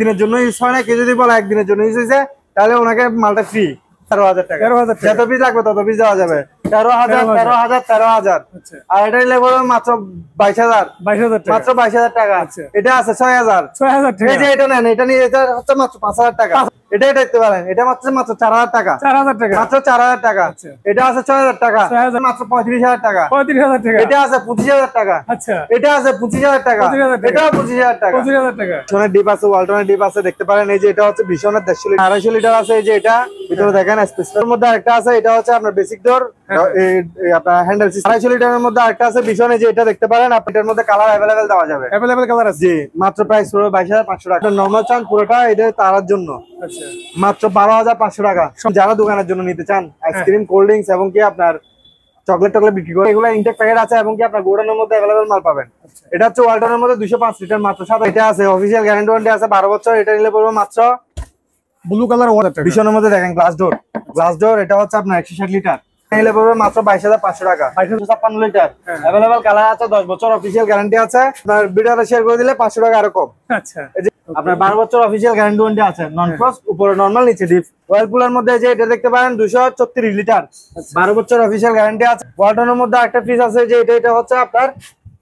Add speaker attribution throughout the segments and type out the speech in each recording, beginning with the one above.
Speaker 1: একদিনের জন্য ইউজ হয় না, কেউ যদি বলে একদিনের জন্য ইউজ হয়েছে তাহলে ওনাকে মালটা ফ্রি 13,000 টাকা। যত পিস লাগবে তত পিস দেওয়া যাবে। 13,000 আর এটা নিলে মাত্র 22,000 মাত্র 22,000 টাকা। এটা আছে 6,000 এই যে এটা নেন, এটা নিয়ে এটা হচ্ছে মাত্র 5,000 টাকা। এটাই দেখতে পারেন, এটা মাত্র 4,000 টাকা মাত্র 4,000 টাকা। এটা আছে 6,000 টাকা মাত্র 35,000 টাকা। এটা আছে 25,000 টাকা। এটা আছে 25,000 টাকা। এটাও 25,000 টাকা। ভীষণের ডিপ আছে, ওয়ালটনের ডিপ আছে দেখতে পারেন। এই যে এটা হচ্ছে ভীষণের 150 লিটার 250 লিটার আছে। এই যে এটা ভিতরে দেখেন স্পেশালের মধ্যে আরেকটা আছে, এটা হচ্ছে আপনার বেসিক ডোর আপনার হ্যান্ডেল সিস্টেম। 250 লিটারের মধ্যে আরেকটা আছে ভীষণ, যে এটা দেখতে পারেন। আপনার মধ্যে কালার अवेलेबल দেওয়া যাবে, अवेलेबल কালার আছে। জি মাত্র প্রাইস পুরো 22,500 টাকা। নরমাল চান পুরোটা এটা তারার জন্য মাত্র 12,500 টাকা। যারা দোকানের জন্য নিতে চান আইসক্রিম, কোল্ড ড্রিঙ্কস এবং কি আপনার চকলেট টকলেট বিক্রি করে, এগুলো ইনটেক প্যাকেট আছে এবং কি আপনার গোডাউনের মধ্যে अवेलेबल মাল পাবেন। এটা হচ্ছে ওয়ালটনের মধ্যে 205 লিটার মাত্র 7। এটা আছে অফিশিয়াল গ্যারান্টি ওয়ারেন্টি আছে 12 বছর। এটা নিলে পড়বে মাত্র ব্লু কালার ওয়াটার। ভীষণের মধ্যে দেখেন গ্লাস ডোর। এটা হচ্ছে আপনার 160 লিটার নিলে পড়বে মাত্র 22,500 টাকা। 256 লিটার अवेलेबल কালার আছে, 10 বছর অফিশিয়াল গ্যারান্টি আছে। আপনার ভিডিওটা শেয়ার করে দিলে 500 টাকা আরো কম। আচ্ছা, আপনার 12 বছর অফিশিয়াল গ্যারান্টি ওয়ারেন্টি আছে। নন ফ্রস্ট, উপরে নরমাল, নিচে ডিপ। ওয়ালপুলের মধ্যে যে এটা দেখতে পারেন 234 লিটার 12 বছর অফিশিয়াল গ্যারান্টি আছে। ওয়ালটনের মধ্যে একটা ফ্রিজ আছে, যে এটা হচ্ছে আপনার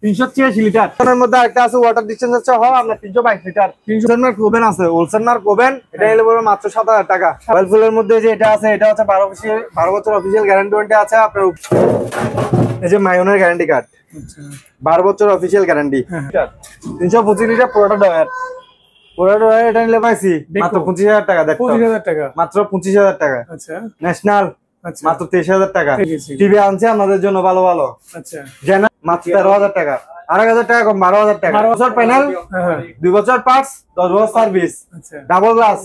Speaker 1: 386 লিটার। এর মধ্যে একটা আছে ওয়াটার ডিসপেন্সার সহ আপনার 322 লিটার। 300 মার্ক ওভেন আছে, হোলসেল মার্ক ওভেন। এটা নিলে পড়বে মাত্র 7,000 টাকা। ওয়ালপুলের মধ্যে যে এটা আছে, এটা হচ্ছে 12 বছর অফিশিয়াল গ্যারান্টি ওয়ারেন্টি আছে। আপনার এই যে মায়োনের গ্যারান্টি কার্ড, 12 বছর অফিশিয়াল গ্যারান্টি। 325 লিটার পুরোটা ডয়ার। এটা নিলে পাইছি মাত্র 25,000 টাকা। 25,000 টাকা মাত্র 25,000 টাকা। আচ্ছা, ন্যাশনাল মাত্র 23,000 টাকা। টিভি আনছে আমাদের জন্য ভালো ভালো। আচ্ছা, জানা মাত্র 13,000 টাকা। 8,000 টাকা কম, 12,000 টাকা। 12 বছর প্যানেল, 2 বছর পার্টস, 10 বছর service. Double glass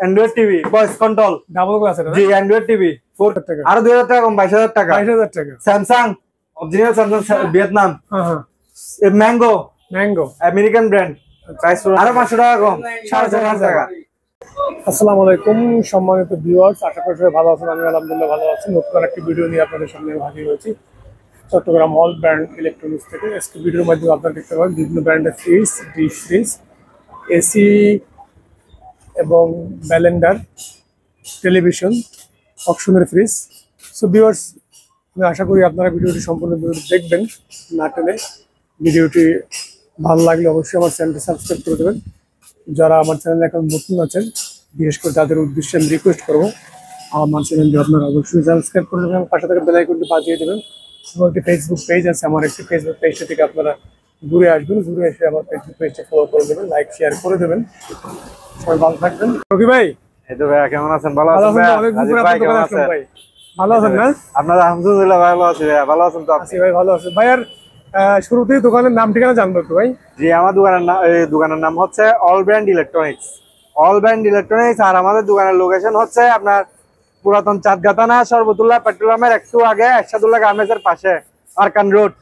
Speaker 1: android TV, voice control, double glass. জি অ্যান্ড্রয়েড টিভি 4 টাকা। আরো 2,000 টাকা কম, 22,000 টাকা। 22,000 টাকা। Samsung original Samsung Vietnam. Mango American brand, price আরো 500 টাকা কম, 4,500 টাকা।
Speaker 2: আসসালামু আলাইকুম সম্মানিত ভিউয়ার্স, আশা করি সবাই ভালো আছেন। আমি আলহামদুলিল্লাহ ভালো আছি। নতুন একটি ভিডিও নিয়ে আপনাদের সামনে হাজির হয়েছি চট্টগ্রাম অল ব্র্যান্ড ইলেকট্রনিক্স থেকে। আজকে ভিডিওর মাধ্যমে আপনারা দেখতে পাবেন বিভিন্ন ব্র্যান্ডের ফ্রিজ, ডিপ ফ্রিজ, এসি এবং ব্যালেন্ডার, টেলিভিশন, অকশনের ফ্রিজ। সো ভিউয়ার্স, আমি আশা করি আপনারা ভিডিওটি সম্পূর্ণ দেখবেন না টেনে। ভিডিওটি ভালো লাগলে অবশ্যই আমার চ্যানেলটি সাবস্ক্রাইব করে দেবেন। যারা আমার চ্যানেলে এখন নতুন আছেন, বিশেষ করে তাদের উদ্দেশ্যে আমি রিকোয়েস্ট করবো আমার চ্যানেলটি আপনারা অবশ্যই সাবস্ক্রাইব করে দেবেন, পাশে থেকে বেল আইকনটি বাজিয়ে দেবেন। এবং একটি ফেসবুক পেজ আছে, আমার একটি ফেসবুক পেজটা থেকে আপনারা ঘুরে আসবেন, ঘুরে এসে আমার ফেসবুক পেজটা ফলো করে দেবেন, লাইক শেয়ার করে দেবেন। সবাই ভালো থাকবেন। রকি ভাই,
Speaker 1: এই তো ভাই কেমন আছেন? ভালো আছেন ভাই?
Speaker 2: ভাই ভালো আছেন না?
Speaker 1: আপনারা? আলহামদুলিল্লাহ ভালো আছি ভাই। ভালো আছেন তো আপনি?
Speaker 2: ভাই ভালো আছেন ভাই। আর শুরুতেই দোকানের নাম ঠিকানা জানবো একটু ভাই।
Speaker 1: জি, আমার দোকানের নাম হচ্ছে all brand electronics. All brand electronics. আর আমাদের দোকানের লোকেশন হচ্ছে আপনার পুরাতন চাঁদগাতানা শরবতুল্লাহ পেট্রোলামের একটু আগে এরশাদুল্লাহ গার্মেন্টসের পাশে আরকান রোড।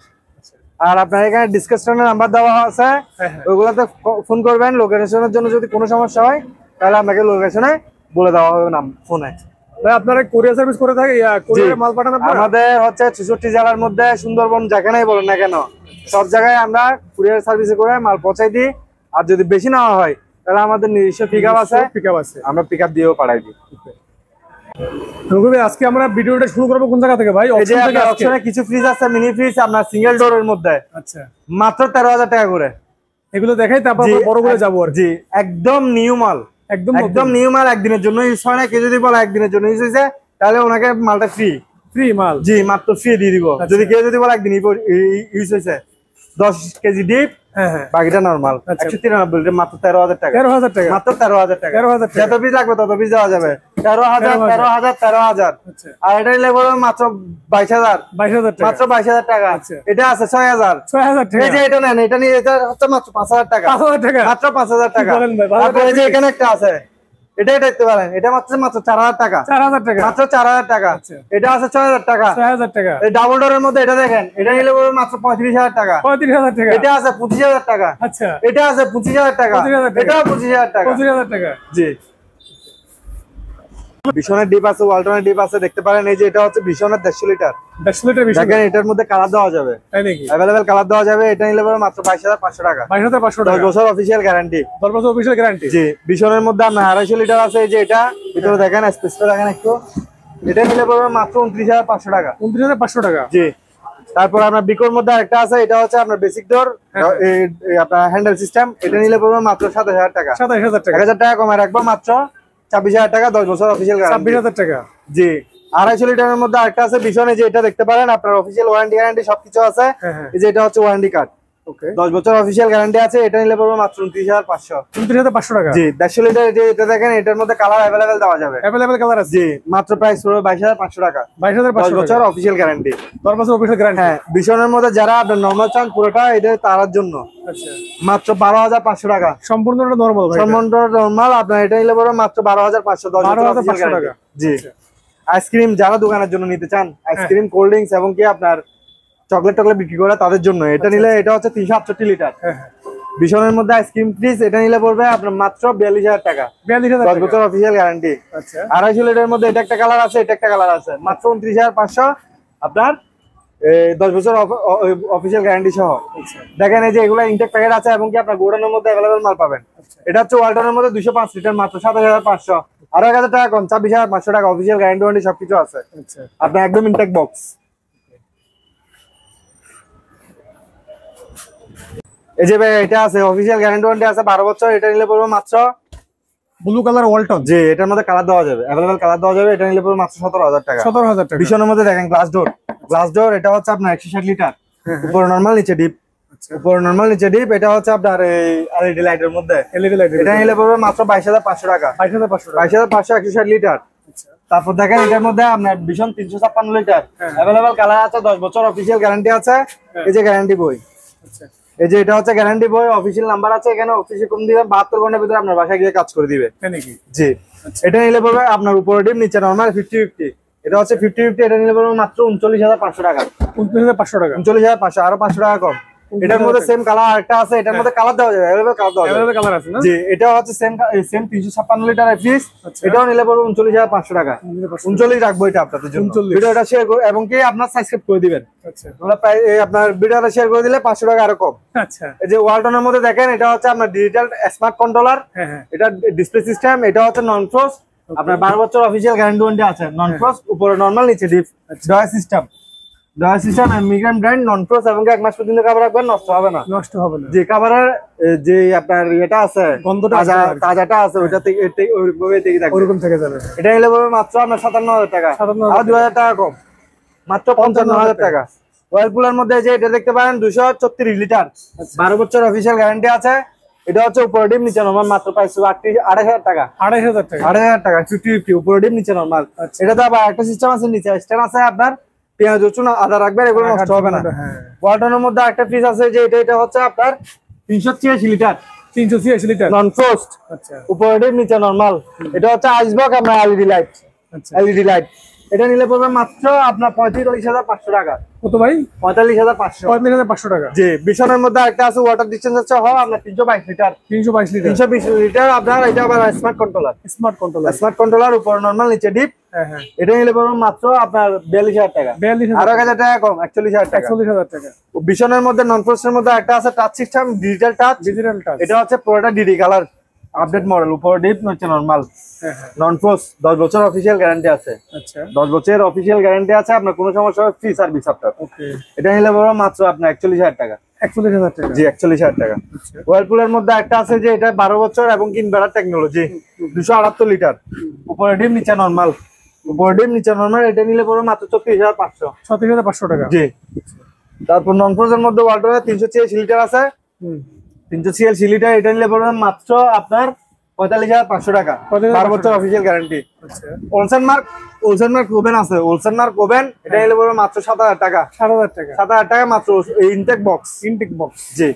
Speaker 1: আর আপনার এখানে ডিসকাশনের নাম্বার দেওয়া আছে, ওইগুলোতে ফোন করবেন। লোকেশনের জন্য যদি কোনো সমস্যা হয় তাহলে আপনাকে লোকেশনে বলে দেওয়া হবে নাম ফোনে।
Speaker 2: ভাই আপনারা কুরিয়ার সার্ভিস করে থাকেন? কুরিয়ারে মাল পাঠান আপনারা?
Speaker 1: আমাদের হচ্ছে 66 জেলার মধ্যে সুন্দরবন যেখানেই বলেন না কেন সব জায়গায় আমরা কুরিয়ার সার্ভিসে করে মাল পৌঁছাই দিই। আর যদি বেশি নেওয়া হয় তাহলে আমাদের নিজস্ব পিকআপ আছে, আমরা পিকআপ দিয়েও পাঠাই দিই।
Speaker 2: আজকে আমরা ভিডিওটা শুরু করবো কোন জায়গা থেকে ভাই?
Speaker 1: অপশনে কিছু ফ্রিজ আছে, মিনি ফ্রিজ আপনার সিঙ্গেল ডোরের মধ্যে। আচ্ছা, মাত্র 13,000 টাকা করে।
Speaker 2: এগুলো দেখাই তারপর বড় করে যাবো।
Speaker 1: জি, একদম নিউ মাল, একদম নিউ মাল। একদিনের জন্য ইউজ হয় না, কেউ যদি বলে একদিনের জন্য ইউজ হয়েছে তাহলে ওনাকে মালটা ফ্রি মাল। জি, মাত্র ফ্রি দিয়ে দিব। যদি কেউ যদি বলে একদিন ইউজ হয়েছে 10 কেজি ডিপ, বাকিটা নরমাল। 193 লিটার মাত্র 13,000 টাকা। 13,000 টাকা মাত্র 13,000 টাকা। যত পিস লাগবে তত পিস দেওয়া যাবে। 13,000 আর এটা নিলে পড়বে মাত্র 22,000 মাত্র 22,000 টাকা। এটা আছে 6,000 টাকা। এই যে এটা নেন, এটা নিয়ে এটা হচ্ছে মাত্র 5,000 টাকা মাত্র 5,000 টাকা। তারপরে এই যে এখানে একটা আছে, এটাই দেখতে পারেন, এটা মাত্র 4,000 টাকা মাত্র 4,000 টাকা। এটা আছে 6,000 টাকা। এই ডাবল ডোরের মধ্যে এটা দেখেন, এটা নিলে মাত্র 35,000 টাকা। এটা আছে 25,000 টাকা। আচ্ছা, এটা আছে 25,000 টাকা। এটাও 25,000 টাকা। জি, ভীষণের ডিপ আছে, ওয়ালটনের ডিপ আছে দেখতে পারেন। এই যে এটা হচ্ছে ভীষণের 150 লিটার
Speaker 2: 150 লিটার বেশি
Speaker 1: দেখেন এটার মধ্যে কালার দেওয়া যাবে,
Speaker 2: তাই নাকি?
Speaker 1: अवेलेबल কালার দেওয়া যাবে। এটা নিলে পরে মাত্র 22,500 টাকা।
Speaker 2: 22,500
Speaker 1: 10
Speaker 2: টাকা।
Speaker 1: বছর অফিশিয়াল গ্যারান্টি।
Speaker 2: 10 বছর অফিশিয়াল গ্যারান্টি।
Speaker 1: জি, বিশনের মধ্যে আপনার 250 লিটার আছে, এই যে এটা ভিতরে দেখেন, স্পেসটা দেখেন একটু। এটা নিলে পরে মাত্র 29,500 টাকা।
Speaker 2: 29,500 টাকা।
Speaker 1: জি, তারপর আপনার বিকোর মধ্যে একটা আছে, এটা হচ্ছে আপনার বেসিক ডোর, আপনার হ্যান্ডেল সিস্টেম। এটা নিলে পরে মাত্র 27,000 টাকা।
Speaker 2: 27,000 টাকা।
Speaker 1: 1,000 টাকা কমায় রাখবো, মাত্র 26,000 টাকা। 10 বছর অফিশিয়াল গ্যারান্টি।
Speaker 2: 26,000 টাকা।
Speaker 1: জি, 250 লিটারের মধ্যে আরেকটা আছে বিশনে, যে এটা দেখতে পারেন, আপনার অফিশিয়াল ওয়ারেন্টি গ্যারান্টি সবকিছু আছে। এই যে এটা হচ্ছে ওয়ারেন্টি কার্ড,
Speaker 2: ওকে।
Speaker 1: 10 বছর অফিশিয়াল গ্যারান্টি আছে। এটা নিলে পড়বে মাত্র 29,500।
Speaker 2: 29,500 টাকা।
Speaker 1: জি, 150 লিটার, যে এটা দেখেন, এটার মধ্যে কালার अवेलेबल দেওয়া যাবে।
Speaker 2: अवेलेबल কালার আছে।
Speaker 1: জি, মাত্র প্রাইস পড়বে 22,500 টাকা।
Speaker 2: 22,500
Speaker 1: 10 বছর অফিশিয়াল গ্যারান্টি।
Speaker 2: 10 বছর অফিশিয়াল গ্যারান্টি।
Speaker 1: হ্যাঁ, বিশনের মধ্যে যারা আপনার নরমাল চান পুরোটা, এটা তার জন্য
Speaker 2: আচ্ছা,
Speaker 1: মাত্র 12,500 টাকা।
Speaker 2: সম্পূর্ণটা নরমাল ভাই।
Speaker 1: সম্পূর্ণ নরমাল, আপনার এটা নিলে পড়বে মাত্র 12,500। 10 বছর অফিশিয়াল টাকা। জি, আইসক্রিম যারা দোকানের জন্য নিতে চান, আইসক্রিম, কোল্ড ড্রিঙ্কস এবং কি আপনার চকলেট টকলেট বিক্রি করে তাদের জন্য এটা নিলে, এটা হচ্ছে 368 লিটার। বিশনের মধ্যে আইসক্রিম ফ্রিজ, এটা নিলে পড়বে আপনার মাত্র 42,000 টাকা।
Speaker 2: 42,000
Speaker 1: 10 বছর অফিশিয়াল গ্যারান্টি।
Speaker 2: আচ্ছা,
Speaker 1: 250 লিটারের মধ্যে এটা একটা কালার আছে, এটা একটা কালার আছে, মাত্র 29,500 আপনার 10 বছর অফিশিয়াল গ্যারান্টি সহ। দেখেন এই যে এগুলো ইনটেক প্যাকেট আছে এবং কি আপনার গোডাউনের মধ্যে अवेलेबल মাল পাবেন। এটা হচ্ছে ওয়ালটনের মধ্যে 205 লিটার, মাত্র 27,500। আর 1,000 টাকা কম, 26,500 টাকা। অফিশিয়াল গ্যারান্টি ওয়ারেন্টি সবকিছু আছে।
Speaker 2: আচ্ছা,
Speaker 1: আপনার একদম ইনটেক বক্স। এই যে ভাই এটা আছে, অফিশিয়াল গ্যারান্টি ওয়ারেন্টি আছে 12 বছর। এটা নিলে পড়বে মাত্র
Speaker 2: ব্লু কালার ওয়ালটন।
Speaker 1: জি, এটার মধ্যে কালার দেওয়া যাবে, अवेलेबल কালার দেওয়া যাবে। এটা নিলে পড়বে মাত্র 17,000 টাকা।
Speaker 2: 17,000 টাকা।
Speaker 1: বিশনের মধ্যে দেখেন গ্লাস ডোর, গ্লাস ডোর। এটা হচ্ছে আপনার 160 লিটার, উপরে নরমাল, নিচে ডিপ। উপরে নরমাল, নিচে ডিপ। এটা হচ্ছে আপনার এই এলইডি লাইটের মধ্যে।
Speaker 2: LED light.
Speaker 1: এটা নিলে পড়বে মাত্র 22,500 টাকা।
Speaker 2: 22,500 টাকা।
Speaker 1: 22,500, 160 লিটার। তারপর দেখেন এটার মধ্যে আপনার ভীষণ 356 লিটার, अवेलेबल কালার আছে, 10 বছর অফিশিয়াল গ্যারান্টি আছে। এই যে গ্যারান্টি বই,
Speaker 2: আচ্ছা,
Speaker 1: এই যে এটা হচ্ছে গ্যারান্টি বই, অফিশিয়াল নাম্বার আছে এখানে। অফিসে কম দিবেন, 72 ঘন্টার ভিতরে আপনার বাসায় গিয়ে কাজ করে দিবে।
Speaker 2: তাই নাকি?
Speaker 1: জি, এটা নিলে পড়বে আপনার উপরে ডিপ, নিচে নরমাল 50-50। এটা হচ্ছে 50-50। এটা নিলে পড়বে মাত্র 39,500 টাকা।
Speaker 2: 29,500 টাকা।
Speaker 1: 39,500, আরো 500 টাকা কম। এটার মধ্যে সেম কালার আরেকটা আছে, এটার মধ্যে কালার দেওয়া যাবে, अवेलेबल কালার দেওয়া যাবে।
Speaker 2: अवेलेबल কালার আছে না?
Speaker 1: জি, এটা হচ্ছে সেম 356 লিটারের ফ্রিজ। এটাও নিলে পড়বে 39,500 টাকা। 39 রাখবো এটা আপনাদের জন্য। ভিডিওটা শেয়ার করে এবং কি আপনার সাবস্ক্রাইব করে দিবেন।
Speaker 2: আচ্ছা,
Speaker 1: আমরা প্রায় আপনার ভিডিওটা শেয়ার করে দিলে 500 টাকা আরো কম।
Speaker 2: আচ্ছা,
Speaker 1: এই যে ওয়ালটনের মধ্যে দেখেন, এটা হচ্ছে আপনার ডিজিটাল স্মার্ট কন্ট্রোলার।
Speaker 2: হ্যাঁ,
Speaker 1: এটা ডিসপ্লে সিস্টেম। এটা হচ্ছে নন ফ্রোজ, আপনার 12 বছর অফিশিয়াল গ্যারান্টি ওয়ারেন্টি আছে। নন ফ্রোজ, উপরে নরমাল, নিচে deep. Drawer system, drawer system মিগ্রাম ব্র্যান্ড, নন ফ্রোজ এবং 1 মাস পর্যন্ত কভার রাখবেন, নষ্ট হবে না।
Speaker 2: নষ্ট হবে না।
Speaker 1: যে কভারের যে আপনার এটা আছে,
Speaker 2: গন্ধটা
Speaker 1: তাজাটা আছে, ওইটা থেকে ওইভাবে থেকে থাকবে,
Speaker 2: ওরকম থেকে যাবে।
Speaker 1: এটা নিলে পড়বে মাত্র আপনার 57,000 টাকা।
Speaker 2: 57,000
Speaker 1: আর 2,000 টাকা কম, মাত্র 55,000 টাকা। ওয়ালপুলের মধ্যে যে এটা দেখতে পারেন 234 লিটার, 12 বছর অফিশিয়াল গ্যারান্টি আছে। এটা হচ্ছে উপরে ডিম, নিচে নরমাল, মাত্র প্রাইস 28,000 টাকা।
Speaker 2: 28,000 টাকা।
Speaker 1: 28,000 টাকা, 50-50, উপরে ডিম, নিচে নরমাল। এটাতে আবার একটা সিস্টেম আছে, নিচে স্ট্যান্ড আছে, আপনার পেঁয়াজ, রসুন, আদা রাখবেন, এগুলো নষ্ট হবে না। ওয়ালটনের মধ্যে একটা ফ্রিজ আছে, যে এটা হচ্ছে আপনার 386 লিটার,
Speaker 2: 386 লিটার,
Speaker 1: নন ফ্রোস্ট।
Speaker 2: আচ্ছা,
Speaker 1: উপরে ডিম, নিচে নরমাল। এটা হচ্ছে আইসবক, আপনার এলইডি লাইট।
Speaker 2: আচ্ছা,
Speaker 1: এলইডি লাইট। এটা নিলে পড়বে মাত্র আপনার 45,500 টাকা।
Speaker 2: কত ভাই?
Speaker 1: 45,500।
Speaker 2: 45,500 টাকা।
Speaker 1: জি, বিশনের মধ্যে একটা আছে ওয়াটার ডিসপেন্সার সহ, আপনার 322 লিটার।
Speaker 2: 322 লিটার,
Speaker 1: 320 লিটার আপনার। এটা আবার smart controller,
Speaker 2: smart controller.
Speaker 1: Smart controller, উপরে নরমাল, নিচে ডিপ।
Speaker 2: হ্যাঁ,
Speaker 1: এটা নিলে পড়বে মাত্র আপনার 42,000 টাকা।
Speaker 2: 42,000,
Speaker 1: আর 1,000 টাকা কম, 41,000 টাকা।
Speaker 2: 41,000 টাকা।
Speaker 1: বিশনের মধ্যে নন ফ্রোস্টের মধ্যে একটা আছে touch system, digital touch.
Speaker 2: Digital touch.
Speaker 1: এটা হচ্ছে পুরোটা ডিডি কালার, আপডেট মডেল, উপরে ডিপ, নিচে নরমাল,
Speaker 2: হ্যাঁ,
Speaker 1: নন ফ্রোস্ট। 10 বছর অফিশিয়াল গ্যারান্টি আছে।
Speaker 2: আচ্ছা,
Speaker 1: 10 বছর অফিশিয়াল গ্যারান্টি আছে, আপনার কোনো সমস্যা হবে ফ্রি সার্ভিস আপনার।
Speaker 2: ওকে।
Speaker 1: এটা নিলে পড়বে মাত্র আপনার 41,000 টাকা।
Speaker 2: 41,000 টাকা।
Speaker 1: জি, 41,000 টাকা। ওয়ালপুলের মধ্যে একটা আছে, যে এটা 12 বছর এবং ইনভার্টার টেকনোলজি, 278 লিটার, উপরে ডিম, নিচে নরমাল, উপরে ডিম, নিচে নরমাল। এটা নিলে পড়বে মাত্র 34,500।
Speaker 2: 34,500 টাকা।
Speaker 1: জি, তারপর নন ফ্রোজের মধ্যে ওয়ালটনের 386 লিটার আছে, 386 লিটার। এটা নিলে পড়বে মাত্র আপনার 45,500 টাকা। 12 বছর অফিশিয়াল গ্যারান্টি।
Speaker 2: আচ্ছা,
Speaker 1: ওলসেন মার্ক ওভেন আছে, ওলসেন মার্ক ওভেন। এটা নিলে পড়বে মাত্র 7,000 টাকা।
Speaker 2: 7,000 টাকা।
Speaker 1: 7,000 টাকা মাত্র। Intake box,
Speaker 2: intake box.
Speaker 1: জি।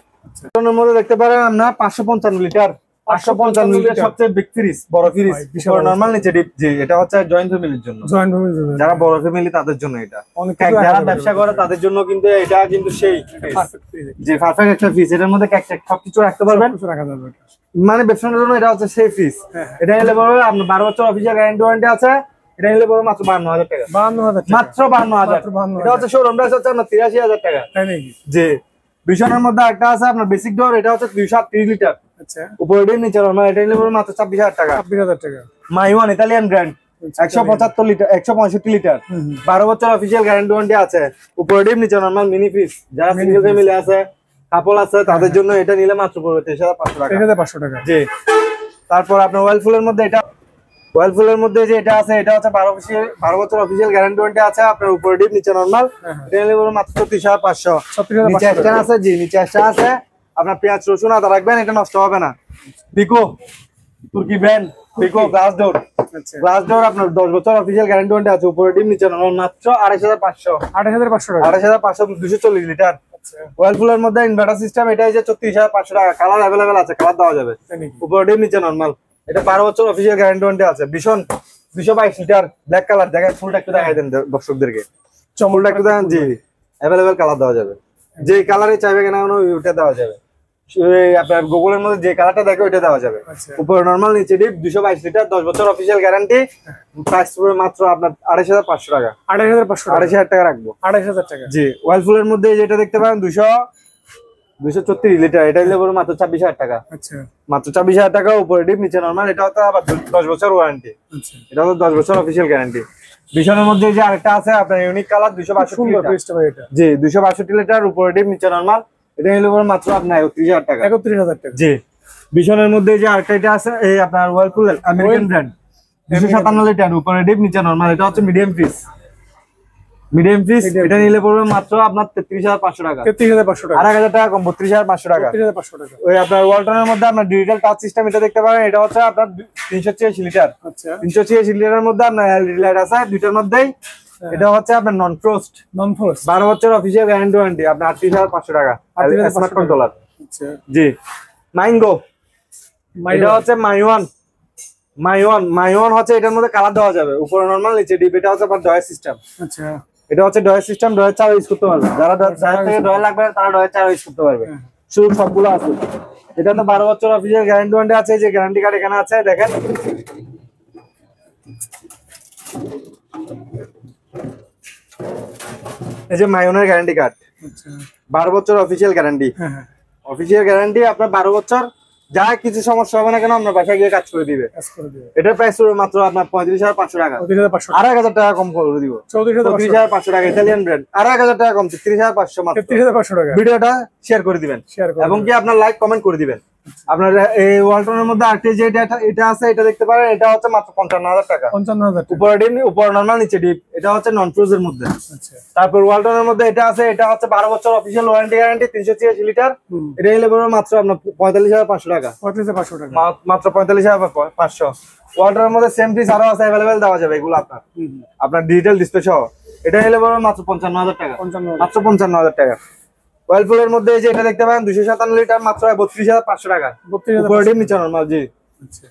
Speaker 1: এর মধ্যে দেখতে পারেন আপনার 555 লিটার, 555 লিটার সবচেয়ে বিগ ফ্রিজ, বড় ফ্রিজ, নরমাল, নিচে ডিপ। জি, এটা হচ্ছে জয়েন্ট ফ্যামিলির জন্য,
Speaker 2: জয়েন্ট ফ্যামিলি,
Speaker 1: যারা বড় ফ্যামিলি তাদের জন্য এটা।
Speaker 2: অনেক
Speaker 1: যারা ব্যবসা করে তাদের জন্য কিন্তু এটা কিন্তু সেই যে পারফেক্ট একটা ফ্রিজ। এটার মধ্যে সবকিছু রাখতে পারবেন,
Speaker 2: কিছু রাখা যাবে।
Speaker 1: মানে ব্যবসার জন্য এটা হচ্ছে সেই ফ্রিজ। এটা নিলে পড়বে আপনার 12 বছর অফিসিয়াল গ্যারান্টি ওয়ারেন্টি আছে। এটা নিলে পড়বে মাত্র 52,000 টাকা।
Speaker 2: 52,000
Speaker 1: মাত্র 52,000। এটা হচ্ছে শোরুম প্রাইস হচ্ছে আপনার 83,000 টাকা।
Speaker 2: তাই নাকি?
Speaker 1: জি। বিশনের মধ্যে একটা আছে আপনার বেসিক ডোর, এটা হচ্ছে 238 লিটার।
Speaker 2: আচ্ছা,
Speaker 1: উপরে ডিপ নিচে নরমাল, এটা নিলে পড়বে মাত্র 26,000 টাকা।
Speaker 2: 26,000 টাকা।
Speaker 1: Maiwand Italian brand, 175 litre, 165 litre, 12 বছর অফিসিয়াল গ্যারান্টি ওয়ারেন্টি আছে। উপরে ডিপ নিচে নরমাল মিনি ফ্রিজ, যারা সিঙ্গেল ফ্যামিলি আছে, কাপল আছে, তাদের জন্য এটা নিলে মাত্র পড়বে 23,500 টাকা।
Speaker 2: 23,500 টাকা।
Speaker 1: জি। তারপর আপনার ওয়ালফুলের মধ্যে এটা, ওয়ালফুলের মধ্যে যে এটা আছে, এটা হচ্ছে 12 বছর অফিসিয়াল গ্যারান্টি ওয়ারেন্টি আছে। আপনার উপরে ডিপ নিচে নরমাল, এটা নিলে পড়বে মাত্র 36,500। নিচে স্ট্যান্ড আছে, জি নিচে স্ট্যান্ড আছে। আপনার পেঁয়াজ রসুন আদা রাখবেন, এটা নষ্ট হবে না। পিকো তুর্কি ব্র্যান্ড, পিকো গ্লাস ডোর। গ্লাস ডোর আপনার 10 বছর অফিসিয়াল গ্যারান্টি ওয়ারেন্টি আছে। উপরে ডিপ নিচে নরমাল, মাত্র 28,500।
Speaker 2: 28,500 টাকা।
Speaker 1: 28,500, 240 লিটার। ওয়ালফুলের মধ্যে ইনভার্টার সিস্টেম, এটা হচ্ছে 34,500 টাকা। কালার অ্যাভেলেবেল আছে, কালার দেওয়া যাবে। উপরে ডিপ নিচে নরমাল, এটা 12 বছর অফিসিয়াল গ্যারান্টি ওয়ারেন্টি আছে। ভীষণ 222 লিটার ব্ল্যাক কালার। দেখেন ফুলটা একটু দেখাই দেন দর্শকদেরকে, চমলটা একটু দেখেন। জি, অ্যাভেলেবেল কালার দেওয়া যাবে, যে কালারে চাইবে কেন ওইটা দেওয়া যাবে। আপনার গুগলের মধ্যে যে কালারটা দেখে ওইটা দেওয়া যাবে। উপরে নরমাল, নিচে ডিপ, 222 লিটার, 10 বছর অফিসিয়াল গ্যারান্টি। প্রাইস পড়বে মাত্র আপনার 28,500 টাকা। 28,500 টাকা রাখবো।
Speaker 2: 28,000 টাকা।
Speaker 1: জি। ওয়ালফুলের মধ্যে যেটা দেখতে পারেন 234 লিটার, এটা নিলে পড়বে মাত্র 26,000 টাকা।
Speaker 2: আচ্ছা,
Speaker 1: মাত্র 26,000 টাকা। উপরে ডিপ নিচে নরমাল, এটা হচ্ছে আবার 10 বছর ওয়ারেন্টি। এটা হচ্ছে 10 বছর অফিসিয়াল গ্যারান্টি। বিশনের মধ্যে যে আরেকটা আছে আপনার ইউনিক কালার, 262 লিটার। জি, 262 লিটার, উপরে ডিপ নিচে নরমাল, এটা নিলে পড়বে মাত্র আপনার 31,000 টাকা।
Speaker 2: 31,000 টাকা।
Speaker 1: জি। বিশনের মধ্যে যে আরেকটা এটা আছে, এই আপনার ওয়ালপুল আমেরিকান ব্র্যান্ড, 257 লিটার, উপরে ডিপ নিচে নরমাল, এটা হচ্ছে মিডিয়াম ফ্রিজ। মিডিয়াম ফ্রিজ, এটা নিলে পড়বে মাত্র আপনার 33,500 টাকা।
Speaker 2: 33,500 টাকা।
Speaker 1: 8,000 টাকা কম, 32,500 টাকা।
Speaker 2: 33,500 টাকা।
Speaker 1: ওই আপনার ওয়ালটনের মধ্যে আপনার ডিজিটাল টাচ সিস্টেম, এটা দেখতে পারেন, এটা হচ্ছে আপনার 386 লিটার।
Speaker 2: আচ্ছা,
Speaker 1: 386 লিটারের মধ্যে আপনার এলইডি লাইট আছে দুইটার মধ্যেই। এটা হচ্ছে আপনার নন ফ্রস্ট, 12 বছর অফিসিয়াল গ্যারান্টি ওয়ারেন্টি। আপনার 38,500 টাকা। Smart controller.
Speaker 2: আচ্ছা,
Speaker 1: জি। মাইঙ্গো, এটা হচ্ছে মাইওয়ান হচ্ছে, এটার মধ্যে কালার দেওয়া যাবে। উপরে নরমাল, নিচে ডিপ। এটা হচ্ছে আপনার ডয়ার সিস্টেম।
Speaker 2: আচ্ছা,
Speaker 1: এটা হচ্ছে ডয়ার সিস্টেম, ডয়ার চার ইউজ করতে পারবে। যারা থেকে ডয়ার লাগবে তারা ডয়ার চার ইউজ করতে পারবে। শুধু সবগুলো আছে। এটা তো 12 বছর অফিসিয়াল গ্যারান্টি ওয়ারেন্টি আছে। যে গ্যারান্টি কার্ড এখানে আছে, দেখেন। এই যে মাইওনের গ্যারান্টি কার্ড, 12 বছর অফিসিয়াল গ্যারান্টি। অফিসিয়াল গ্যারান্টি আপনার 12 বছর। যা কিছু সমস্যা হবে না কেন, আমরা বাসায় গিয়ে কাজ করে দিবে। এটার প্রাইস হবে মাত্র আপনার 35,500 টাকা। 1,000 টাকা কম করে দিব। 34,500 টাকা। ইতালিয়ান ব্র্যান্ড, 1,000 টাকা কম, 33,500 মাত্র।
Speaker 2: 33,500 টাকা।
Speaker 1: ভিডিওটা শেয়ার করে দিবেন এবং কি আপনার লাইক কমেন্ট করে দিবেন। আপনার এই ওয়ালটনের মধ্যে আরেকটা যে এটা আছে, এটা দেখতে পারেন, এটা হচ্ছে মাত্র 55,000 টাকা।
Speaker 2: 55,000 টাকা।
Speaker 1: উপরে ডিপ, উপরে নরমাল, নিচে ডিপ। এটা হচ্ছে নন ফ্রোজের মধ্যে।
Speaker 2: আচ্ছা,
Speaker 1: তারপর ওয়ালটনের মধ্যে এটা আছে, এটা হচ্ছে 12 বছর অফিসিয়াল ওয়ারেন্টি গ্যারান্টি, 386 লিটার। এটা নিলে পড়বে মাত্র আপনার 45,500 টাকা।
Speaker 2: 45,500 টাকা।
Speaker 1: মাত্র 45,500। ওয়ালটনের মধ্যে সেম পিস আরো আছে, অ্যাভেলেবেল দেওয়া যাবে এগুলো আপনার ডিজিটাল ডিসপ্লে সহ। এটা নিলে পড়বে মাত্র 55,000 টাকা। মাত্র 55,000 টাকা। ওয়ালপুলের মধ্যে যে এটা দেখতে পারেন, 257 লিটার, মাত্র 32,500 টাকা। উপরে ডিপ, নিচে নরমাল। জি।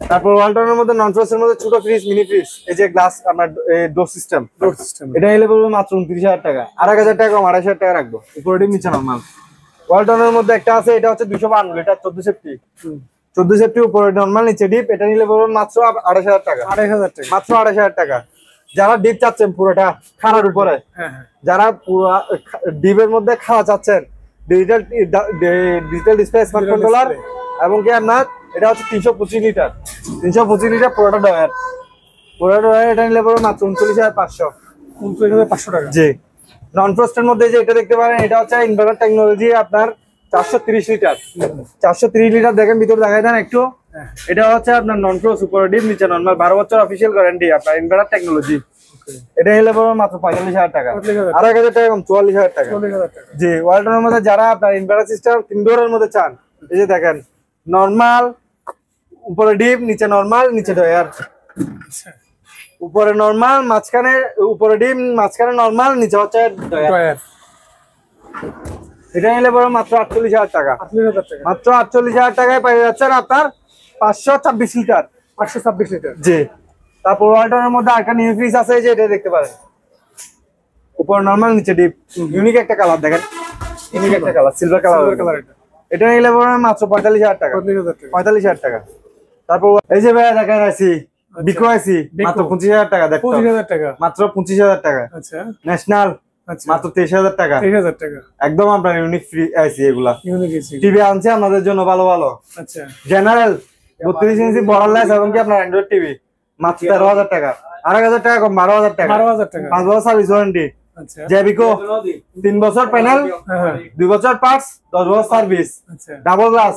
Speaker 1: তারপর ওয়ালটনের মধ্যে নন ফ্রস্টের মধ্যে ছোট ফ্রিজ, মিনি ফ্রিজ, এই যে গ্লাস আপনার ডোর সিস্টেম, এটা নিলে পড়বে মাত্র 29,000 টাকা। 1,000 টাকা কম, 2,500 টাকা রাখবো। উপরে ডিপ, নিচে নরমাল। ওয়ালটনের মধ্যে একটা আছে, এটা হচ্ছে 252 লিটার, 14 সেফটি। 14 সেফটি, উপরে নরমাল, নিচে ডিপ। এটা নিলে পড়বে মাত্র 28,000 টাকা। 28,000 টাকা। মাত্র 28,000 টাকা। যারা ডিপ চাচ্ছেন পুরোটা খাড়ার উপরে, যারা পুরো ডিপের মধ্যে খাড়া চাচ্ছেন, ডিজিটাল ডিসপ্লে, স্মার্ট কন্ট্রোলার, এবং কি আপনার এটা হচ্ছে 325 লিটার। 325 লিটার পুরোটা ডয়ার। এটা নিলে পড়বে মাত্র 39,500।
Speaker 2: 39,500 টাকা।
Speaker 1: জি। নন ফ্রস্টের মধ্যে যে এটা দেখতে পারেন, এটা হচ্ছে ইনভার্টার টেকনোলজি, আপনার 430 লিটার। 430 লিটার, দেখেন ভিতরে দেখাই দেন একটু। এটা হচ্ছে আপনার নন ফ্রস্ট, উপরে ডিপ, নিচে নরমাল, 12 বছর অফিসিয়াল গ্যারান্টি। আপনার ইনভার্টার টেকনোলজি। এটা নিলে পড়বে মাত্র 45,000 টাকা। 1,000 টাকা কম, 44,000 টাকা। জি। ওয়ালটনের মধ্যে যারা আপনার ইনভার্টার সিস্টেম ইনডোরের মধ্যে চান, এই যে দেখেন, নরমাল, উপরে ডিপ, নিচে নরমাল, নিচে ডয়ার। উপরে নরমাল, মাঝখানে, উপরে ডিপ, মাঝখানে নরমাল, নিচে হচ্ছে ডয়ার। এটা নিলে পড়বে মাত্র 48,000 টাকা। মাত্র 48,000 টাকায় পেয়ে যাচ্ছেন আপনার 526 লিটার।
Speaker 2: 526 লিটার।
Speaker 1: জি। তারপর ওয়ালটনের মধ্যে আরেকটা নিউ ফ্রিজ আছে, যে এটা দেখতে পারেন, উপরে নরমাল, নিচে ডিপ। ইউনিক একটা কালার, দেখেন, ইউনিক একটা কালার, সিলভার কালার। এটা নিলে পড়বে মাত্র 45,000 টাকা। 45,000 টাকা। তারপর এই যে ভাইয়া দেখেন আছি, বিকো আইসি মাত্র 25,000 টাকা। দেখো
Speaker 2: 25,000 টাকা
Speaker 1: মাত্র 25,000 টাকা।
Speaker 2: আচ্ছা
Speaker 1: ন্যাশনাল মাত্র 23,000 টাকা।
Speaker 2: 23,000 টাকা
Speaker 1: একদম আপনার ইউনিক ফ্রি আইসি এগুলা।
Speaker 2: Unique AC.
Speaker 1: টিভি আনছে আমাদের জন্য ভালো ভালো।
Speaker 2: আচ্ছা
Speaker 1: জেনারেল 32 ইঞ্চি বর্ডারলেস এবং কি আপনার অ্যান্ড্রয়েড টিভি মাত্র 13,000 টাকা। 8,000 টাকা কম 12,000 টাকা।
Speaker 2: 12,000 টাকা
Speaker 1: 5 বছর সার্ভিস ওয়ারেন্টি।
Speaker 2: আচ্ছা
Speaker 1: জেবিকো 3 বছর প্যানেল, 2 বছর পার্টস, 10 বছর সার্ভিস,
Speaker 2: আচ্ছা
Speaker 1: ডাবল গ্লাস।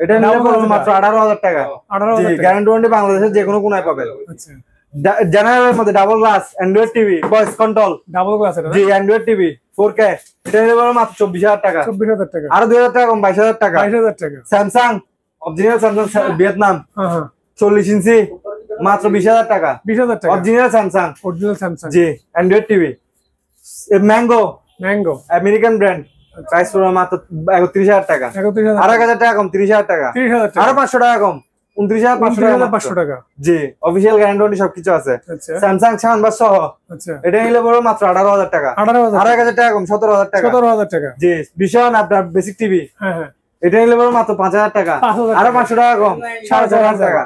Speaker 1: এটা নিলে পড়বে মাত্র 18,000 টাকা।
Speaker 2: 18,000
Speaker 1: জি,
Speaker 2: টাকা।
Speaker 1: গ্যারান্টি ওয়ারেন্টি বাংলাদেশের যে কোনো কোনায় পাবেন।
Speaker 2: আচ্ছা
Speaker 1: জেনারেলের মধ্যে double glass, android TV, voice control.
Speaker 2: Double glass এটা
Speaker 1: জি, অ্যান্ড্রয়েড টিভি 4K। এটা নিলে পড়বে মাত্র 24,000 টাকা।
Speaker 2: 24,000 টাকা।
Speaker 1: আরো 2,000 টাকা কম 22,000 টাকা।
Speaker 2: 22,000 টাকা।
Speaker 1: স্যামসাং অরিজিনাল স্যামসাং ভিয়েতনাম
Speaker 2: হ্যাঁ
Speaker 1: 40 ইঞ্চি মাত্র 20,000 টাকা।
Speaker 2: 20,000 টাকা।
Speaker 1: Original Samsung.
Speaker 2: Original Samsung.
Speaker 1: জি, android TV. Mango
Speaker 2: mango
Speaker 1: American brand, price পড়বে মাত্র 31,000 টাকা।
Speaker 2: 31,000
Speaker 1: আর 1,000 টাকা কম 30,000 টাকা।
Speaker 2: 30,000 টাকা।
Speaker 1: আরো 500 টাকা কম 29,500
Speaker 2: টাকা।
Speaker 1: জি, অফিসিয়াল গ্যারান্টি সবকিছু আছে।
Speaker 2: আচ্ছা
Speaker 1: স্যামসাং সাউন্ডবার সহ।
Speaker 2: আচ্ছা
Speaker 1: এটা নিলে পড়বে মাত্র 18,000 টাকা।
Speaker 2: 18,000
Speaker 1: আর 1,000 টাকা কম 17,000 টাকা।
Speaker 2: 17,000 টাকা।
Speaker 1: জি, ভীষণ আপনার বেসিক টিভি।
Speaker 2: হ্যাঁ হ্যাঁ
Speaker 1: এটা নিলে পড়বে মাত্র 5,000 টাকা।
Speaker 2: 5,000
Speaker 1: আরো 500 টাকা কম 4,500 টাকা।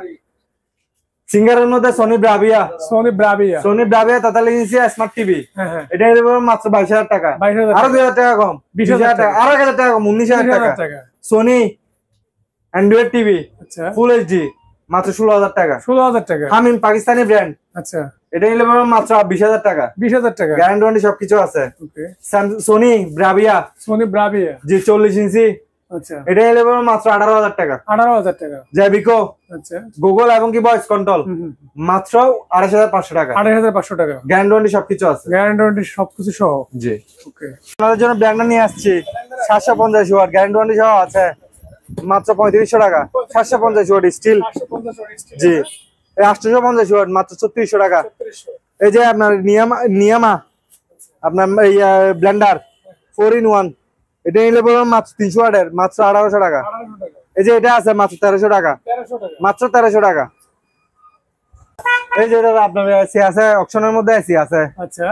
Speaker 1: সিঙ্গারের মধ্যে Sony Bravia.
Speaker 2: Sony Bravia.
Speaker 1: Sony Bravia 43 ইঞ্চি স্মার্ট টিভি।
Speaker 2: হ্যাঁ হ্যাঁ
Speaker 1: এটা নিলে পড়বে মাত্র 22,000 টাকা।
Speaker 2: 22,000
Speaker 1: আরো 2,000 টাকা কম 20,000 টাকা। আর 1,000 টাকা কম 19,000 টাকা।
Speaker 2: টাকা।
Speaker 1: সোনি অ্যান্ড্রয়েড টিভি
Speaker 2: আচ্ছা
Speaker 1: ফুল এইচডি মাত্র 16,000 টাকা।
Speaker 2: 16,000 টাকা।
Speaker 1: হামিম পাকিস্তানি ব্র্যান্ড।
Speaker 2: আচ্ছা
Speaker 1: এটা নিলে পড়বে মাত্র 20,000 টাকা।
Speaker 2: 20,000 টাকা।
Speaker 1: গ্যারান্টি ওয়ারেন্টি সবকিছু আছে।
Speaker 2: ওকে
Speaker 1: সোনি ব্রাভিয়া
Speaker 2: সোনি ব্রাভিয়া।
Speaker 1: জি 40 ইঞ্চি।
Speaker 2: আচ্ছা
Speaker 1: এটা নিলে পড়বে মাত্র 18,000 টাকা।
Speaker 2: 18,000 টাকা।
Speaker 1: জেবিকো
Speaker 2: আচ্ছা
Speaker 1: গুগল এবং কি ভয়েস কন্ট্রোল মাত্র 28,500 টাকা।
Speaker 2: 28,500 টাকা।
Speaker 1: গ্যারান্টি ওয়ারেন্টি সবকিছু আছে।
Speaker 2: গ্যারান্টি ওয়ারেন্টি সবকিছু সহ।
Speaker 1: জি,
Speaker 2: ওকে
Speaker 1: আপনাদের জন্য ব্র্যান্ডটা নিয়ে আসছি 750 ওয়াট গ্যারান্টি ওয়ারেন্টি সহ আছে মাত্র 3500 টাকা। 750 ওয়াট স্টিল। জি, এই 850 ওয়াট মাত্র 3600 টাকা। এই যে আপনার নিয়ামা আপনার এই ব্লেন্ডার 4-in-1 এটা নিলে পড়বে মাত্র 300 ওয়াটের মাত্র 1800 টাকা। এই যে এটা আছে মাত্র 1300 টাকা। মাত্র 1300 টাকা। এই যে এটা আপনার এসি আছে অকশনের মধ্যে এসি আছে।
Speaker 2: আচ্ছা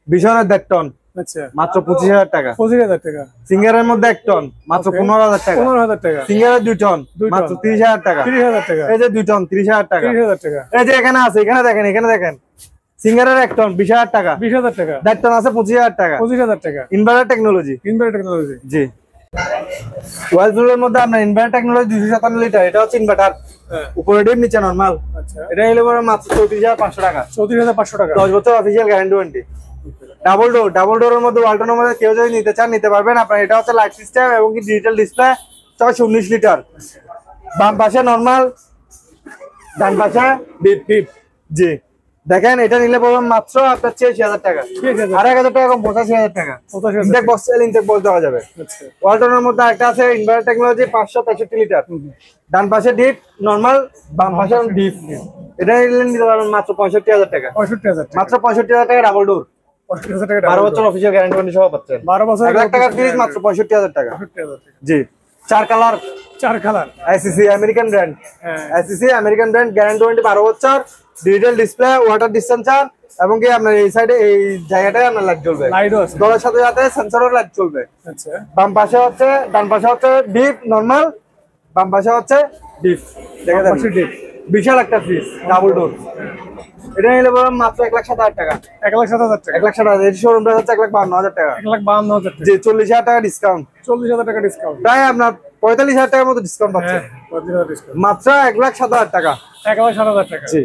Speaker 1: বিশনের 1.5 টন
Speaker 2: আচ্ছা
Speaker 1: মাত্র 25,000 টাকা।
Speaker 2: 25,000 টাকা।
Speaker 1: সিঙ্গারের মধ্যে 1 টন মাত্র 15,000 টাকা।
Speaker 2: 15,000 টাকা।
Speaker 1: সিঙ্গারের 2 টন মাত্র 30,000 টাকা।
Speaker 2: 30,000 টাকা।
Speaker 1: এই যে 2 টন 30,000 টাকা।
Speaker 2: 30,000 টাকা।
Speaker 1: এই যে এখানে আছে এখানে দেখেন এখানে দেখেন সিঙ্গারের 1 টন 20,000 টাকা।
Speaker 2: 20,000 টাকা।
Speaker 1: 1.5 টন আছে 25,000 টাকা।
Speaker 2: 25,000 টাকা।
Speaker 1: Inverter technology.
Speaker 2: Inverter technology.
Speaker 1: জি, ওয়ালপুলের মধ্যে আপনার ইনভার্টার টেকনোলজি 257 লিটার। এটা হচ্ছে ইনভার্টার
Speaker 2: হ্যাঁ
Speaker 1: উপরে ডিপ নিচে নরমাল।
Speaker 2: আচ্ছা
Speaker 1: এটা নিলে পরে মাত্র 34,500 টাকা।
Speaker 2: 34,500 টাকা।
Speaker 1: 10 বছর অফিসিয়াল গ্যারান্টি ওয়ারেন্টি। ডাবল ডোরের মধ্যে ওয়ালটনের মধ্যে কেউ যদি নিতে চান নিতে পারবেন আপনার। এটা হচ্ছে লাইট সিস্টেম এবং কি ডিজিটাল ডিসপ্লে 619 লিটার। বাম পাশে নরমাল, ডান পাশে ডিপ ডিপ। জি, দেখেন এটা নিলে পড়বে মাত্র আপনার 86,000 টাকা।
Speaker 2: 86,000
Speaker 1: আর 1,000 টাকা কম 85,000 টাকা।
Speaker 2: 85,000
Speaker 1: ইনটেক বক্স ইনটেক বক্স দেওয়া যাবে।
Speaker 2: আচ্ছা
Speaker 1: ওয়ালটনের মধ্যে একটা আছে ইনভার্টার টেকনোলজি 563 লিটার। ডান পাশে ডিপ নরমাল, বাম পাশে ডিপ। এটা নিলে নিতে পারবেন মাত্র 65,000 টাকা।
Speaker 2: 65,000 টাকা।
Speaker 1: মাত্র 65,000 টাকা ডাবল ডোর।
Speaker 2: 65,000 টাকা।
Speaker 1: 12 বছর অফিসিয়াল গ্যারান্টি ওয়ারেন্টি সহ পাচ্ছেন।
Speaker 2: 12 বছর
Speaker 1: 1 লাখ টাকার ফ্রিজ মাত্র 65,000 টাকা।
Speaker 2: 65,000 টাকা।
Speaker 1: জি, 4 colour
Speaker 2: 4 colour.
Speaker 1: ICC American brand.
Speaker 2: হ্যাঁ
Speaker 1: ICC American brand guarantee warranty 12 বছর, ডিজিটাল ডিসপ্লে, ওয়াটার ডিসপেন্সার এবং কি আপনার এই সাইডে এই জায়গাটায় আপনার লাইট জ্বলবে।
Speaker 2: লাইটও আছে।
Speaker 1: দলের সাথে সাথে সেন্সরও লাইট চলবে।
Speaker 2: আচ্ছা
Speaker 1: বাম পাশে হচ্ছে ডান পাশে হচ্ছে ডিপ নরমাল, বাম পাশে হচ্ছে ডিপ। দেখে দেন
Speaker 2: পাশে ডিপ।
Speaker 1: বিশাল একটা ফ্রিজ ডাবল ডোর। এটা নিলে পরে মাত্র 1,07,000 টাকা।
Speaker 2: 1,07,000 টাকা।
Speaker 1: 1,07,000 এর শোরুম প্রাইস হচ্ছে 1,52,000 টাকা।
Speaker 2: 1,52,000 টাকা।
Speaker 1: জি, 40,000 টাকা ডিসকাউন্ট।
Speaker 2: 40,000 টাকা ডিসকাউন্ট।
Speaker 1: প্রায় আপনার 45,000 টাকার মতো ডিসকাউন্ট পাচ্ছে।
Speaker 2: হ্যাঁ 40,000 ডিসকাউন্ট।
Speaker 1: মাত্র 1,07,000 টাকা।
Speaker 2: 1,07,000 টাকা।
Speaker 1: জি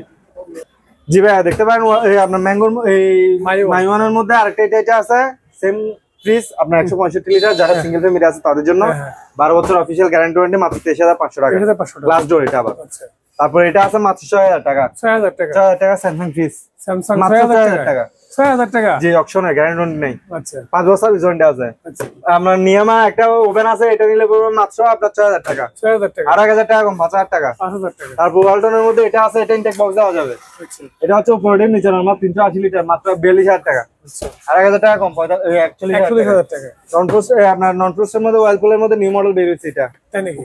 Speaker 1: জি ভাইয়া দেখতে পারেন এই আপনার ম্যাঙ্গোর এই
Speaker 2: মাইওয়ান।
Speaker 1: মাইওয়ানের মধ্যে আরেকটা এটা আছে সেম ফ্রিজ আপনার 165 লিটার যারা সিঙ্গেল ফ্যামিলি আছে তাদের জন্য।
Speaker 2: হ্যাঁ, হ্যাঁ।
Speaker 1: 12 বছর অফিসিয়াল গ্যারান্টি ওয়ারেন্টি মাত্র 23,500 টাকা।
Speaker 2: 23,500 টাকা।
Speaker 1: গ্লাস ডোর এটা আবার।
Speaker 2: আচ্ছা
Speaker 1: তারপর এটা আছে মাত্র 6,000 টাকা।
Speaker 2: 6,000 টাকা।
Speaker 1: 6,000 টাকা স্যামসাং ফ্রিজ
Speaker 2: স্যামসাং
Speaker 1: মাত্র 6,000 টাকা।
Speaker 2: 6,000 টাকা।
Speaker 1: জি, অপশনে গ্যারান্টি ওয়ারেন্টি নেই।
Speaker 2: আচ্ছা
Speaker 1: 5 বছর সার্ভিস ওয়ারেন্টি আছে।
Speaker 2: আচ্ছা
Speaker 1: আপনার নিয়ামা একটা ওভেন আছে এটা নিলে পড়বে মাত্র আপনার 6,000 টাকা।
Speaker 2: 6,000 টাকা।
Speaker 1: আর 1,000 টাকা কম 5,000 টাকা।
Speaker 2: 5,000 টাকা।
Speaker 1: তারপর ওয়ালটনের মধ্যে এটা আছে এটা ইনটেক বক্স দেওয়া যাবে।
Speaker 2: আচ্ছা
Speaker 1: এটা হচ্ছে উপরে ডিপ নিচে নরমাল 380 লিটার মাত্র 42,000 টাকা।
Speaker 2: আচ্ছা
Speaker 1: আর 1,000 টাকা কম 41,000
Speaker 2: টাকা।
Speaker 1: নন ফ্রোস্ট আপনার নন ফ্রোস্টের মধ্যে ওয়ালপুলের মধ্যে নিউ মডেল বের হয়েছে এটা।
Speaker 2: তাই নাকি?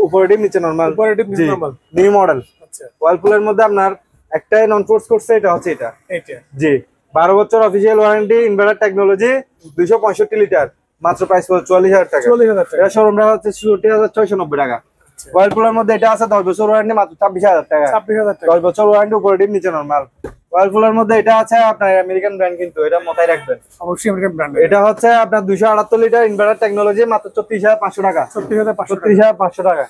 Speaker 1: উপরে ডিপ নিচে নরমাল।
Speaker 2: উপরে ডিপ নিচে normal।
Speaker 1: নিউ মডেল
Speaker 2: আচ্ছা
Speaker 1: ওয়ালপুলের মধ্যে আপনার একটাই নন ফ্রোস্ট করছে এটা হচ্ছে এটা।
Speaker 2: এইটা।
Speaker 1: জি, 12 বছর official warranty inverter technology 265 litre মাত্র প্রাইস পড়ছে 44,000 টাকা।
Speaker 2: 40,000 টাকা।
Speaker 1: এটা শোরুম প্রাইস হচ্ছে 64,690 টাকা। ওয়ার্লপুলের মধ্যে এটা আছে 10 বছর ওয়ারেন্টি মাত্র 26,000 টাকা।
Speaker 2: 26,000 টাকা।
Speaker 1: 10 বছর ওয়ারেন্টি, উপরে ডিপ নিচে নরমাল। ওয়ার্লপুলের মধ্যে এটা আছে আপনার আমেরিকান ব্র্যান্ড, কিন্তু এটা মাথায় রাখবেন
Speaker 2: অবশ্যই আমেরিকান ব্র্যান্ড।
Speaker 1: এটা হচ্ছে আপনার 278 লিটার ইনভার্টার টেকনোলজি, মাত্র 34,500 টাকা।
Speaker 2: 34,500
Speaker 1: টাকা।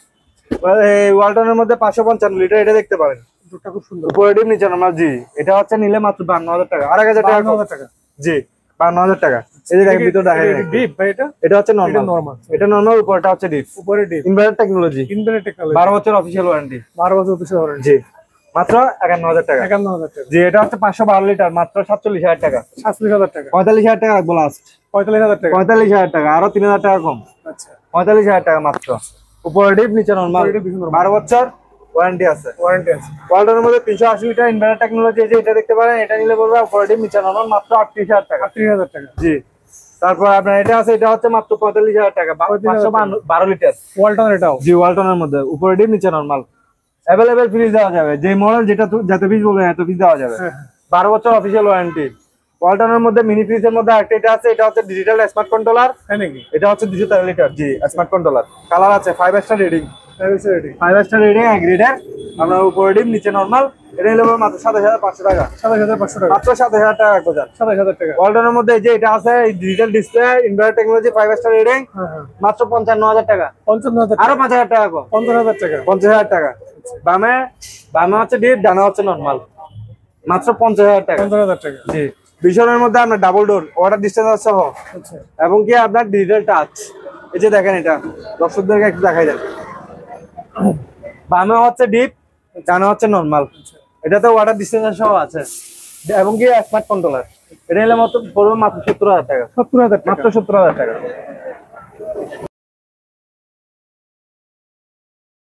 Speaker 1: এই ওয়ালটনের মধ্যে 555 লিটার, এটা দেখতে পারেন,
Speaker 2: দুটো খুব সুন্দর।
Speaker 1: উপরে ডিপ নিচে নরমাল। জি, এটা হচ্ছে নিলে মাত্র 52,000 টাকা, 8,000 টাকা।
Speaker 2: 52,000 টাকা।
Speaker 1: জি, 52,000 টাকা। এই যে দেখেন ভিতর দেখেন,
Speaker 2: ডিপ ভাই
Speaker 1: এটা হচ্ছে নরমাল। এটা নরমাল, উপরটা হচ্ছে ডিপ।
Speaker 2: উপরে ডিপ,
Speaker 1: ইনভার্টার টেকনোলজি, 12 বছর অফিশিয়াল ওয়ারেন্টি।
Speaker 2: 12 বছর অফিসিয়াল ওয়ারেন্টি।
Speaker 1: জি, মাত্র 51,000 টাকা।
Speaker 2: 51,000 টাকা।
Speaker 1: জি, এটা হচ্ছে 512 লিটার, মাত্র 47,000 টাকা।
Speaker 2: 47,000 টাকা।
Speaker 1: 45,000 টাকা রাখবো লাস্ট।
Speaker 2: 45,000 টাকা।
Speaker 1: 45,000 টাকা, আরো 3,000 টাকা কম।
Speaker 2: আচ্ছা,
Speaker 1: 45,000 টাকা মাত্র। উপরে ডিপ নিচে নরমাল, 12 বছর ওয়ারেন্টি আছে।
Speaker 2: ওয়ারেন্টি আছে।
Speaker 1: ওয়ালটনের মধ্যে 380 লিটার ইনভার্টার টেকনোলজি, যে এটা দেখতে পারেন, এটা নিলে পড়বে উপরে ডিপ নিচে নরমাল মাত্র 38,000 টাকা।
Speaker 2: 38,000 টাকা।
Speaker 1: জি, তারপর আপনার এটা আছে, এটা হচ্ছে মাত্র 45,000 টাকা, 512 লিটার।
Speaker 2: ওয়ালটন এটাও।
Speaker 1: জি, ওয়ালটনের মধ্যে উপরে ডিপ নিচে নরমাল। অ্যাভেলেবেল ফ্রিজ দেওয়া যাবে, যে মডেল যেটা যত পিস বলবেন এত পিস দেওয়া যাবে। 12 বছর অফিশিয়াল ওয়ারেন্টি। ওয়ালটনের মধ্যে মিনি ফ্রিজের মধ্যে একটা এটা আছে, এটা হচ্ছে ডিজিটাল স্মার্ট কন্ট্রোলার। এটা হচ্ছে 213 লিটার। জি, স্মার্ট কন্ট্রোলার, কালার আছে 5 স্টার রেটিং। 5 স্টার রেটিং গ্রেডের। আপনার উপরে ডিপ নিচে নরমাল, এটা নিলে মাত্র 27,500 টাকা।
Speaker 2: 27,500 টাকা।
Speaker 1: মাত্র 7,000 টাকা রাখবো।
Speaker 2: 27,000 টাকা।
Speaker 1: ওয়ালটনের মধ্যে যে এটা আছে, digital display inverter technology, 5 star rating, মাত্র 55,000 টাকা।
Speaker 2: 55,000
Speaker 1: আরো 5,000 টাকা কম,
Speaker 2: 50,000 টাকা।
Speaker 1: 50,000 টাকা। বামে হচ্ছে ডিপ, ডানে হচ্ছে নরমাল, মাত্র 50,000 টাকা।
Speaker 2: 50,000 টাকা।
Speaker 1: জি, ভীষণের মধ্যে আপনার ডাবল ডোর, ওয়াটার ডিসপেন্সার সহ,
Speaker 2: আচ্ছা,
Speaker 1: এবং কি আপনার ডিজিটাল টাচ। এই যে দেখেন, এটা দর্শকদেরকে একটু দেখাই দেন। বামে হচ্ছে ডিপ, ডানে হচ্ছে নরমাল। এটাতে ওয়াটার ডিসপেন্সার সহ আছে, এবং কি স্মার্ট কন্ট্রোলার। এটা নিলে মাত্র পড়বে মাত্র 70,000 টাকা।
Speaker 2: 70,000 টাকা।
Speaker 1: মাত্র 70,000 টাকা।